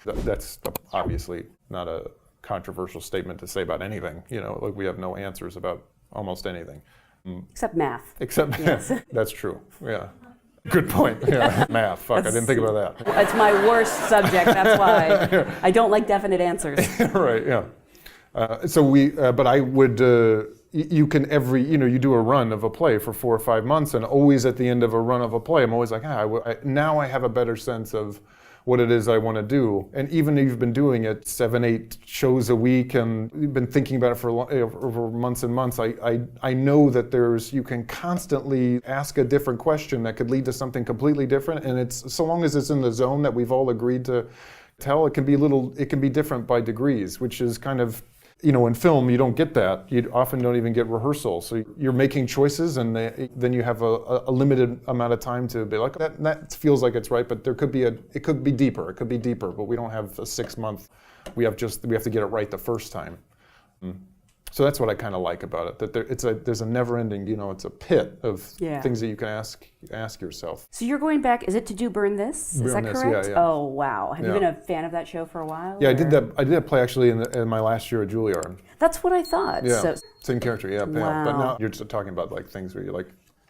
That's obviously not a controversial statement to say about anything. Like we have no answers about almost anything. Except math. Except yes. That's true. Yeah. Good point. Yeah. Math. Fuck, I didn't think about that. It's my worst subject. That's why I don't like definite answers. Right. Yeah. But I would. You can you do a run of a play for 4 or 5 months, and always at the end of a run of a play, I'm always like, now I have a better sense of what it is I want to do. And even if you've been doing it 7, 8 shows a week, and you've been thinking about it for over months and months, I know that you can constantly ask a different question that could lead to something completely different. And it's so long as it's in the zone that we've all agreed to tell, it can be different by degrees, which is kind of. In film, you don't get that. You often don't even get rehearsal. So you're making choices, and then you have a limited amount of time to be like, that feels like it's right, but it could be deeper. It could be deeper, but we don't have a 6 month. We have to get it right the first time. So that's what I kind of like about it. That there's a never-ending. It's a pit of things that you can ask yourself. So you're going back. Is it to do Burn This? Is that correct? Yeah. Oh wow! Have you been a fan of that show for a while? Yeah, or? I did that play actually in my last year at Juilliard. That's what I thought. Yeah, so, same character. Yeah, wow. But now you're just talking about like things where you're like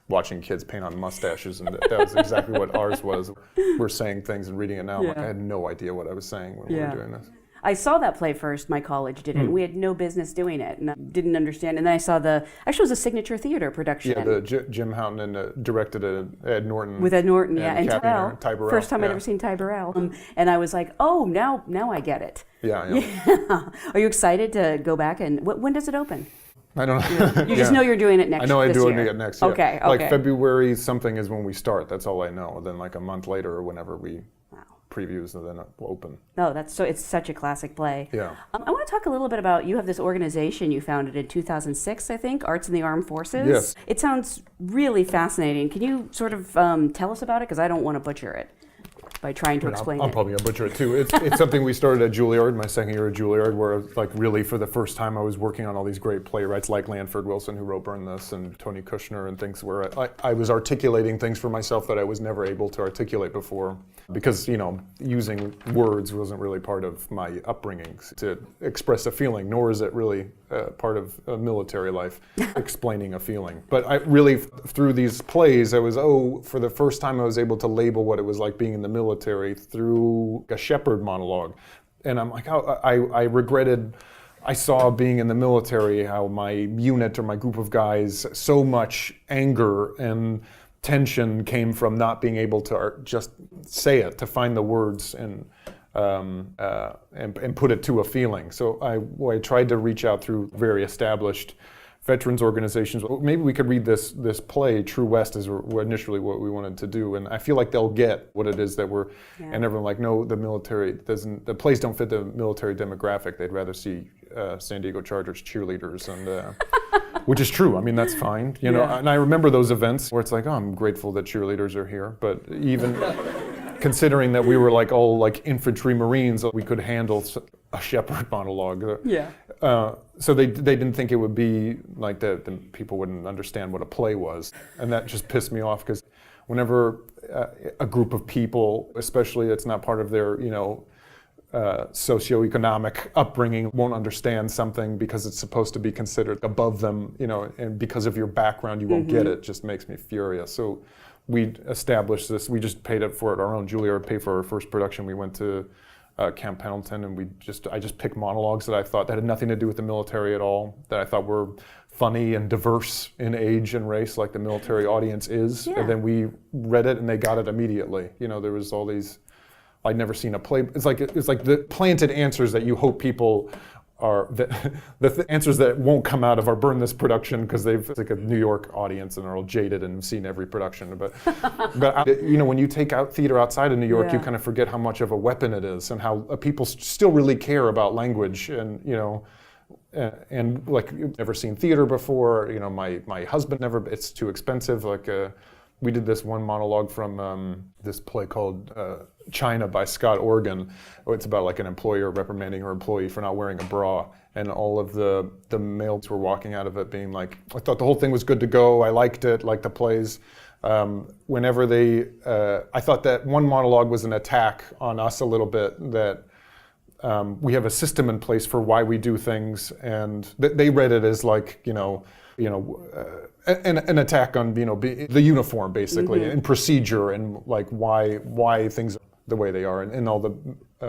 watching kids paint on mustaches, and that was exactly what ours was. We're saying things and reading it now. Yeah. Like, I had no idea what I was saying when we were doing this. I saw that play first. My college did it. And we had no business doing it, and I didn't understand. And then I saw actually it was a Signature Theater production. Yeah, Jim Houghton directed it. Ed Norton. With Ed Norton, and Ty Burrell. First time I'd ever seen Ty Burrell. And I was like, oh, now I get it. Yeah. Are you excited to go back? And when does it open? I don't know. You just know you're doing it next year. I know I'm doing it next year. Okay. Like February something is when we start. That's all I know. Then like a month later or whenever we previews, and then it will open. No, it's such a classic play. Yeah. I want to talk a little bit about, you have this organization you founded in 2006, I think, Arts in the Armed Forces. Yes. It sounds really fascinating. Can you sort of tell us about it? Because I don't want to butcher it by trying to explain it. I'm probably going to butcher it too. It's something we started at Juilliard, my second year at Juilliard, where like really for the first time I was working on all these great playwrights like Lanford Wilson, who wrote Burn This, and Tony Kushner, and things where I was articulating things for myself that I was never able to articulate before, because using words wasn't really part of my upbringing to express a feeling, nor is it really part of military life, explaining a feeling. But I really, through these plays, for the first time I was able to label what it was like being in the military through a shepherd monologue. And I'm like, I regretted, I saw being in the military, how my unit or my group of guys, so much anger and tension came from not being able to just say it, to find the words and put it to a feeling. So I tried to reach out through very established veterans organizations. Maybe we could read this play, True West, is initially what we wanted to do, and I feel like they'll get what it is that we're, and everyone like, no, the military doesn't, the plays don't fit the military demographic. They'd rather see San Diego Chargers cheerleaders, and which is true. I mean, that's fine, and I remember those events where it's like, oh, I'm grateful that cheerleaders are here, but even considering that we were like all like infantry Marines, we could handle a shepherd monologue. So they didn't think it would be like that, then people wouldn't understand what a play was. And that just pissed me off, because whenever a group of people, especially it's not part of their, socioeconomic upbringing, won't understand something because it's supposed to be considered above them, and because of your background you won't get it, just makes me furious. So we established this, we just paid for it our own. Juilliard paid for our first production. We went to Camp Pendleton, and I just picked monologues that I thought that had nothing to do with the military at all, that I thought were funny and diverse in age and race, like the military audience is. And then we read it, and they got it immediately. There was all these, I'd never seen a play. It's like the planted answers that you hope people are, the answers that won't come out of our Burn This production, because it's like a New York audience and are all jaded and have seen every production. But when you take out theater outside of New York, you kind of forget how much of a weapon it is, and how people still really care about language, and and like, you've never seen theater before. My husband never. It's too expensive. Like we did this one monologue from this play called China by Scott Organ. It's about like an employer reprimanding her employee for not wearing a bra, and all of the males were walking out of it being like, I thought the whole thing was good to go, I liked it, like the plays. Whenever I thought that one monologue was an attack on us a little bit, that we have a system in place for why we do things, and they read it as like, an attack on, the uniform basically, and procedure, and like why things are the way they are, and all the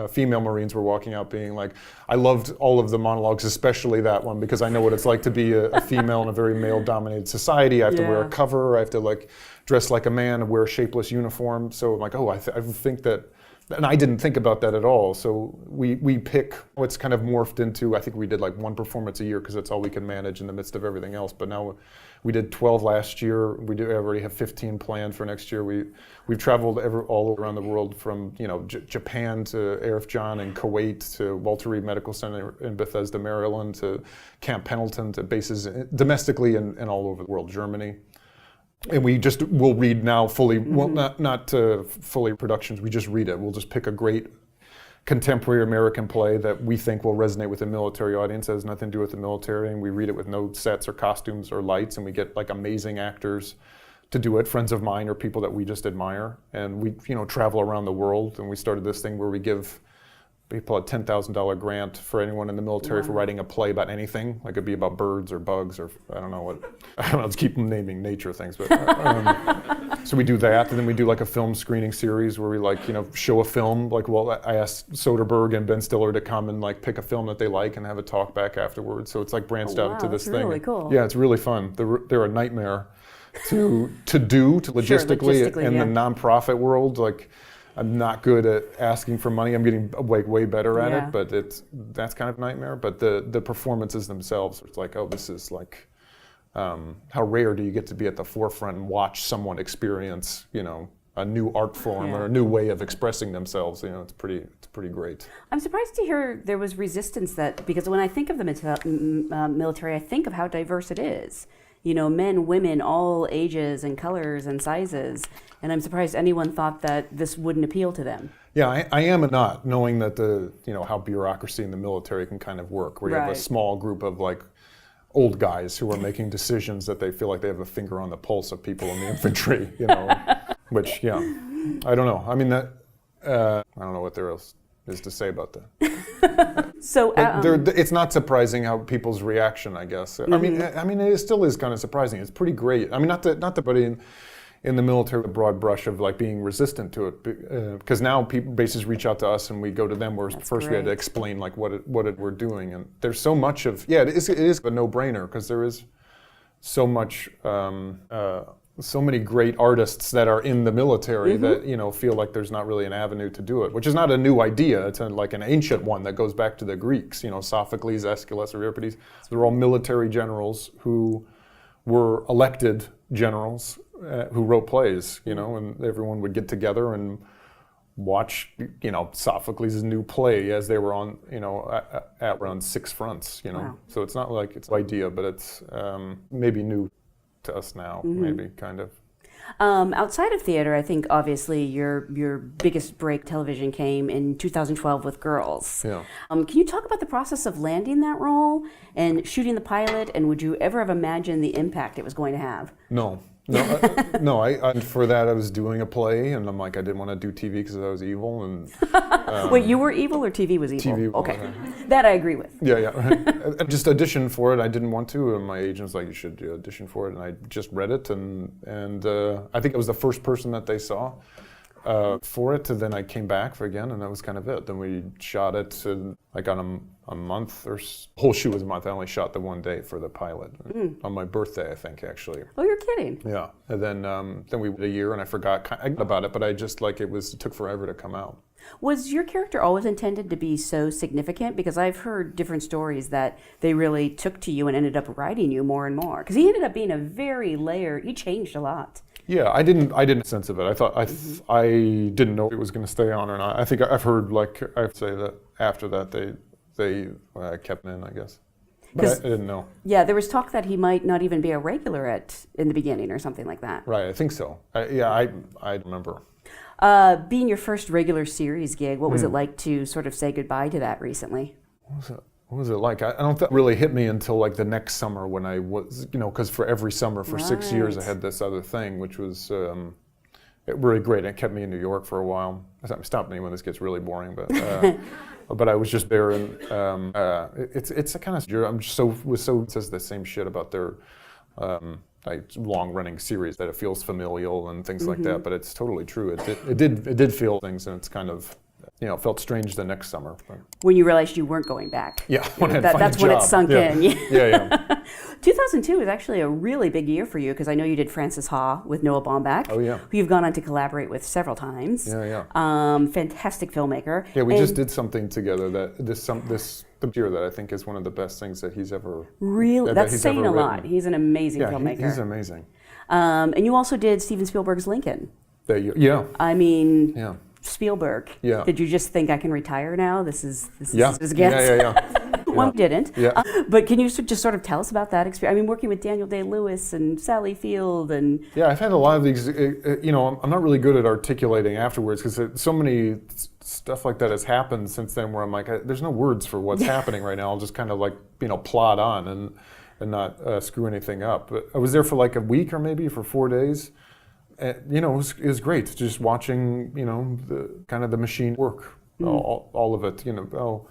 female Marines were walking out being like, I loved all of the monologues, especially that one, because I know what it's like to be a female in a very male-dominated society. I have to wear a cover. I have to like dress like a man and wear a shapeless uniform. So I'm like, oh, I think that. And I didn't think about that at all. So we pick what's kind of morphed into, I think we did like one performance a year because that's all we can manage in the midst of everything else. But now we did 12 last year. I already have 15 planned for next year. We've traveled all around the world, from Japan to Arif Jan in Kuwait, to Walter Reed Medical Center in Bethesda, Maryland, to Camp Pendleton, to bases domestically and all over the world, Germany. And we'll read now fully, well, not fully productions, we just read it. We'll just pick a great contemporary American play that we think will resonate with the military audience. It has nothing to do with the military, and we read it with no sets or costumes or lights, and we get like amazing actors to do it, friends of mine or people that we just admire. And we travel around the world, and we started this thing where we give people a $10,000 grant for anyone in the military for writing a play about anything. Like it'd be about birds or bugs or I don't know, let's keep naming nature things. But so we do that, and then we do like a film screening series where we show a film. Like, I asked Soderbergh and Ben Stiller to come and like pick a film that they like and have a talk back afterwards. So it's like branched out into this thing. Really cool. Yeah, it's really fun. They're a nightmare to logistically in the nonprofit world. Like, I'm not good at asking for money. I'm getting way better at it, but that's kind of a nightmare. But the performances themselves, it's like, oh, this is like, how rare do you get to be at the forefront and watch someone experience, a new art form or a new way of expressing themselves. It's pretty great. I'm surprised to hear there was resistance because when I think of the military, I think of how diverse it is. Men, women, all ages and colors and sizes. And I'm surprised anyone thought that this wouldn't appeal to them. Yeah, I am not, knowing that how bureaucracy in the military can kind of work, where you have a small group of like old guys who are making decisions that they feel like they have a finger on the pulse of people in the infantry, which, I don't know. I mean, I don't know what there else is to say about that. So it's not surprising how people's reaction, I guess. I mean, it still is kind of surprising. It's pretty great. I mean, not to put in the military a broad brush of like being resistant to it, because now bases reach out to us and we go to them. Whereas first we had to explain like what we're doing, and there's so much of it is a no-brainer, because there is so much. So many great artists that are in the military that feel like there's not really an avenue to do it, which is not a new idea. It's like an ancient one that goes back to the Greeks. Sophocles, Aeschylus, Euripides. They're all military generals who were elected generals who wrote plays. And everyone would get together and watch Sophocles' new play as they were on at around 6 fronts. Wow. So it's not like it's an idea, but it's maybe new to us now, maybe, kind of. Outside of theater, I think obviously your biggest break television came in 2012 with Girls. Yeah. Can you talk about the process of landing that role and shooting the pilot, and would you ever have imagined the impact it was going to have? No. I for that I was doing a play, and I'm like, I didn't want to do TV because I was evil. And wait, you were evil or TV was evil? TV. Okay, that I agree with. Yeah. I just auditioned for it. I didn't want to, and my agent's like, you should audition for it. And I just read it, and I think I was the first person that they saw for it. And then I came back again, and that was kind of it. Then we shot it like on a month, or whole shoot was a month. I only shot the one day for the pilot on my birthday, I think, actually. Oh, you're kidding? Yeah, and then we waited a year, and I forgot about it, but I just like it took forever to come out. Was your character always intended to be so significant? Because I've heard different stories that they really took to you and ended up writing you more and more. Because he ended up being a very layered. He changed a lot. Yeah, I didn't sense of it. I thought I didn't know if it was going to stay on or not. I think I've heard I'd say that after that they kept him in, I guess. But I didn't know. Yeah, there was talk that he might not even be a regular in the beginning or something like that. Right, I think so. I remember. Being your first regular series gig, what was it like to sort of say goodbye to that recently? What was it like? I don't think it really hit me until like the next summer, when I was, because for every summer for 6 years I had this other thing, which was really great. It kept me in New York for a while. Stop me when this gets really boring, but but I was just there, and it's a kind of it says the same shit about their like long-running series, that it feels familial and things like that. But it's totally true. It did feel things, and it's kind of, you know, felt strange the next summer. But. When you realized you weren't going back. Yeah, when I had to find that's a when it job. sunk in. Yeah. 2002 was actually a really big year for you, because I know you did Frances Ha with Noah Baumbach, Oh, yeah. who you've gone on to collaborate with several times. Yeah. Fantastic filmmaker. Yeah, we just did something together this year that I think is one of the best things that he's ever Really, that's he's saying ever a lot. written. He's an amazing filmmaker. He's amazing. And you also did Steven Spielberg's Lincoln. Yeah. I mean, Yeah. Spielberg. Yeah. Did you just think I can retire now? This is Yeah. as it gets. Yeah. One didn't. Yeah. But can you just sort of tell us about that experience? I mean, working with Daniel Day-Lewis and Sally Field and... Yeah, I've had a lot of these, you know, I'm not really good at articulating afterwards, because so many stuff like that has happened since then where I'm like, there's no words for what's happening right now. I'll just kind of like, you know, plod on and not screw anything up. But I was there for like a week or maybe for 4 days. And, you know, it was great just watching, you know, the kind of the machine work, all of it, you know.